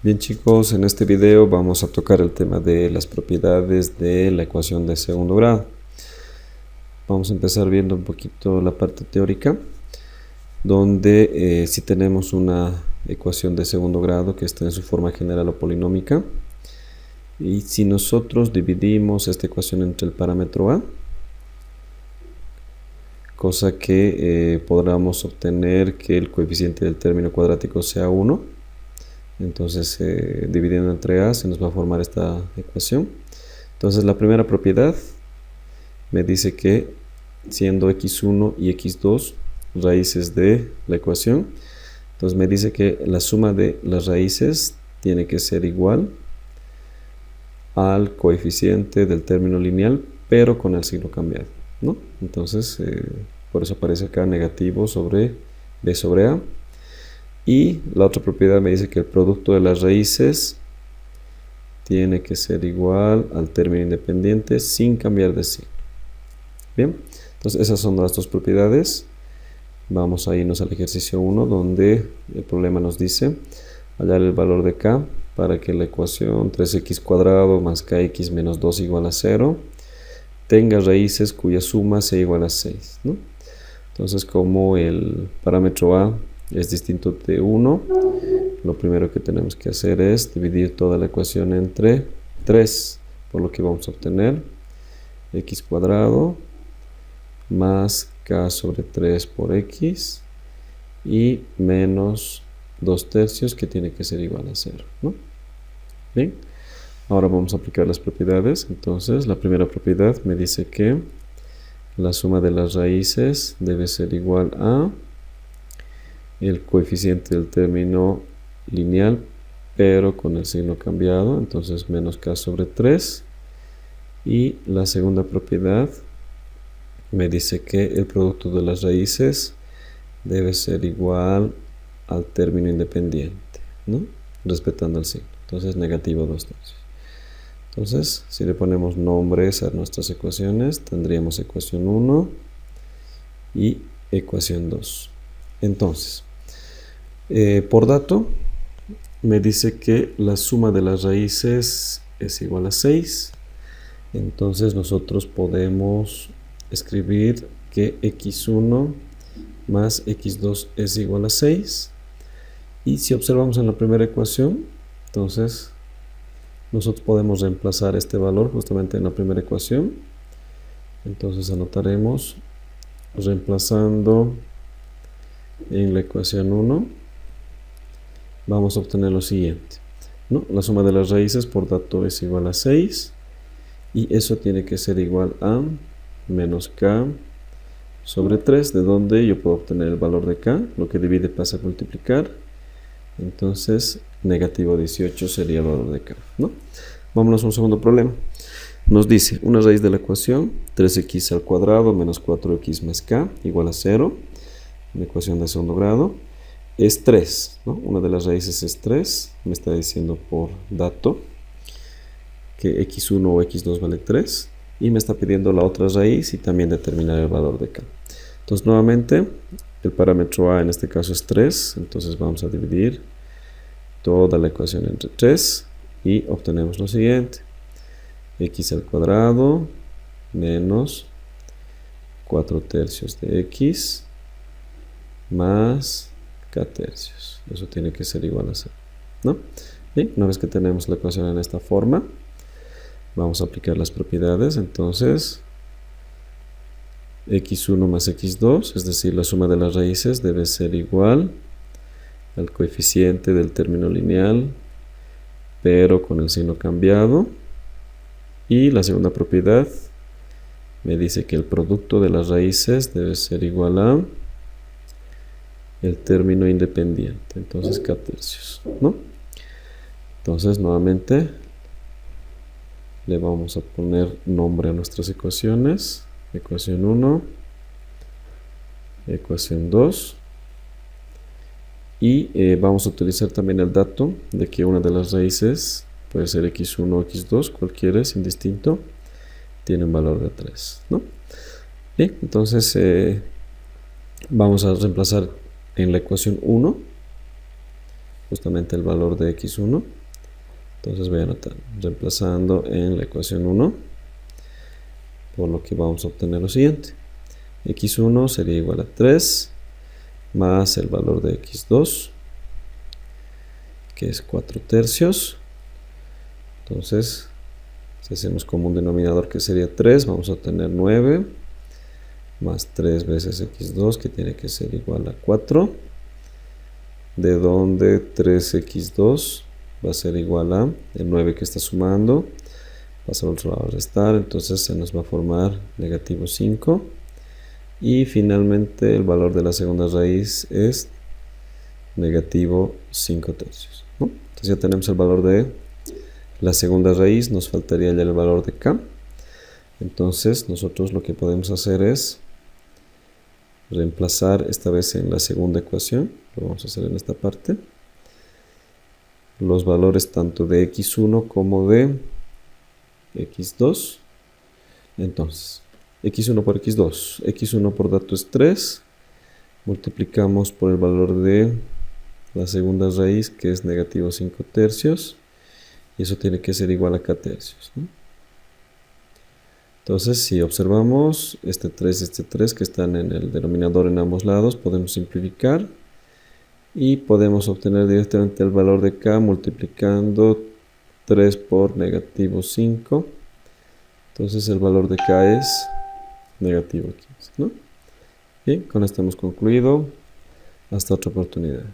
Bien chicos, en este video vamos a tocar el tema de las propiedades de la ecuación de segundo grado. Vamos a empezar viendo un poquito la parte teórica, donde si tenemos una ecuación de segundo grado que está en su forma general o polinómica, y si nosotros dividimos esta ecuación entre el parámetro a, cosa que podamos obtener que el coeficiente del término cuadrático sea 1, entonces dividiendo entre a se nos va a formar esta ecuación. Entonces la primera propiedad me dice que siendo x1 y x2 raíces de la ecuación, entonces me dice que la suma de las raíces tiene que ser igual al coeficiente del término lineal, pero con el signo cambiado, ¿no? Entonces por eso aparece acá negativo sobre b sobre a. Y la otra propiedad me dice que el producto de las raíces tiene que ser igual al término independiente sin cambiar de signo. Bien, entonces esas son las dos propiedades. Vamos a irnos al ejercicio 1, donde el problema nos dice hallar el valor de k para que la ecuación 3x cuadrado más kx menos 2 igual a 0 tenga raíces cuya suma sea igual a 6, ¿no? Entonces, como el parámetro a es distinto de 1, lo primero que tenemos que hacer es dividir toda la ecuación entre 3, por lo que vamos a obtener x cuadrado más k sobre 3 por x y menos 2 tercios, que tiene que ser igual a 0, ¿no? Bien, ahora vamos a aplicar las propiedades. Entonces la primera propiedad me dice que la suma de las raíces debe ser igual a el coeficiente del término lineal, pero con el signo cambiado, entonces menos k sobre 3. Y la segunda propiedad me dice que el producto de las raíces debe ser igual al término independiente, ¿no? Respetando el signo. Entonces negativo 2 tercios. Entonces, si le ponemos nombres a nuestras ecuaciones, tendríamos ecuación 1 y ecuación 2. Entonces, por dato, me dice que la suma de las raíces es igual a 6. Entonces, nosotros podemos escribir que x1 más x2 es igual a 6. Y si observamos en la primera ecuación, entonces nosotros podemos reemplazar este valor justamente en la primera ecuación. Entonces anotaremos, reemplazando en la ecuación 1, vamos a obtener lo siguiente, ¿no? La suma de las raíces por dato es igual a 6, y eso tiene que ser igual a menos k sobre 3, de donde yo puedo obtener el valor de k, lo que divide pasa a multiplicar. Entonces negativo 18 sería el valor de k, ¿no? Vámonos a un segundo problema. Nos dice una raíz de la ecuación 3x al cuadrado menos 4x más k igual a 0. Una ecuación de segundo grado es 3, ¿no? Una de las raíces es 3. Me está diciendo por dato que x1 o x2 vale 3. Y me está pidiendo la otra raíz y también determinar el valor de k. Entonces nuevamente el parámetro a en este caso es 3. Entonces vamos a dividir toda la ecuación entre 3 y obtenemos lo siguiente: x al cuadrado menos 4 tercios de x más k tercios. Eso tiene que ser igual a 0, ¿no? Bien, una vez que tenemos la ecuación en esta forma, vamos a aplicar las propiedades. Entonces x1 más x2, es decir, la suma de las raíces debe ser igual al coeficiente del término lineal, pero con el signo cambiado. Y la segunda propiedad me dice que el producto de las raíces debe ser igual a el término independiente, entonces k tercios, ¿no? Entonces nuevamente le vamos a poner nombre a nuestras ecuaciones: ecuación 1, ecuación 2. Y vamos a utilizar también el dato de que una de las raíces puede ser x1 o x2, cualquiera es indistinto, tiene un valor de 3, ¿no? Bien, entonces vamos a reemplazar en la ecuación 1 justamente el valor de x1. Entonces voy a anotar, reemplazando en la ecuación 1, por lo que vamos a obtener lo siguiente. x1 sería igual a 3 más el valor de x2, que es 4 tercios. Entonces, si hacemos como un denominador que sería 3, vamos a obtener 9 más 3 veces x2, que tiene que ser igual a 4, de donde 3x2 va a ser igual a el 9 que está sumando, pasa al otro lado a restar, entonces se nos va a formar negativo 5. Y finalmente el valor de la segunda raíz es negativo 5 tercios, ¿no? Entonces ya tenemos el valor de la segunda raíz, nos faltaría ya el valor de k. Entonces nosotros lo que podemos hacer es reemplazar esta vez en la segunda ecuación, lo vamos a hacer en esta parte, los valores tanto de x1 como de x2. Entonces, x1 por x2, x1 por dato es 3, multiplicamos por el valor de la segunda raíz, que es negativo 5 tercios, y eso tiene que ser igual a k tercios, ¿no? Entonces, si observamos este 3 que están en el denominador en ambos lados, podemos simplificar y podemos obtener directamente el valor de k multiplicando 3 por negativo 5. Entonces el valor de k es negativo 15, ¿no? Bien, con esto hemos concluido. Hasta otra oportunidad.